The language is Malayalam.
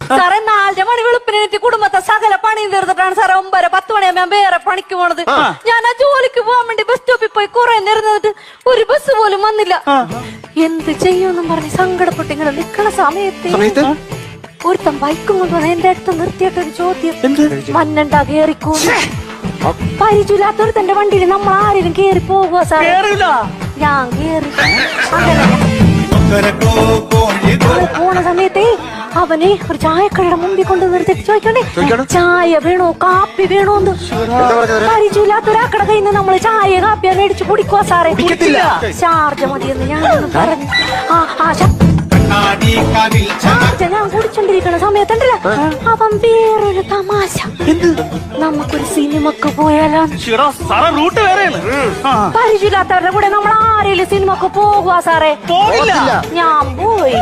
സാറേ 4 മണി വെളുപ്പിനെത്തി കുടുംബത്തെ സകല പണിയും തീർത്തിട്ടാണ് സാറേ 9-10 മണിയാകുമ്പോ വേറെ പണിക്ക് പോണത്. ഞാൻ ആ ജോലിക്ക് പോകാൻ വേണ്ടി ബസ് സ്റ്റോപ്പിൽ പോയി കുറെ നേരം നിന്നിട്ട് ഒരു ബസ് പോലും വന്നില്ല. എന്ത് ചെയ്യുമെന്നും പറഞ്ഞ് സങ്കടപ്പെട്ട് ഇങ്ങനെ നിക്കണ സമയത്ത് ഒരുത്തൻ ബൈക്കും കൊണ്ടുവന്ന് എന്റെ അടുത്ത് നിർത്തിയിട്ടൊരു ചോദ്യം, മഞ്ഞണ്ടാ കേറിക്കോ. പരിചയമില്ലാത്തൊരു തന്റെ വണ്ടിയിൽ നമ്മൾ ആരെങ്കിലും കേറി പോകുക സാറേ? ഞാൻ കേറി. പോണ സമയത്തേ അവനെ ഒരു ചായക്കടയുടെ മുമ്പിൽ കൊണ്ട് നിർത്തിട്ട് ചോദിക്കണ്ടേ, ചായ വേണോ കാപ്പി വേണോന്ന്. പരിചയമില്ലാത്തൊരാക്കട കയ്യിൽ നിന്ന് നമ്മള് ചായ കാപ്പിയാ മേടിച്ച് കുടിക്കുക സാറേ. ചാർജ മതിയെന്ന് ഞാനൊന്ന് പറഞ്ഞു. ഞാൻ കുടിച്ചോണ്ടിരിക്കണ സമയത്തുണ്ടല്ല അവൻ വേറൊരു തമാശ, നമുക്കൊരു സിനിമക്ക് പോയാലോ? പരിചയമില്ലാത്തവരുടെ കൂടെ നമ്മൾ ആരെങ്കിലും സിനിമക്ക് പോകുക സാറേ? ഞാൻ പോയി.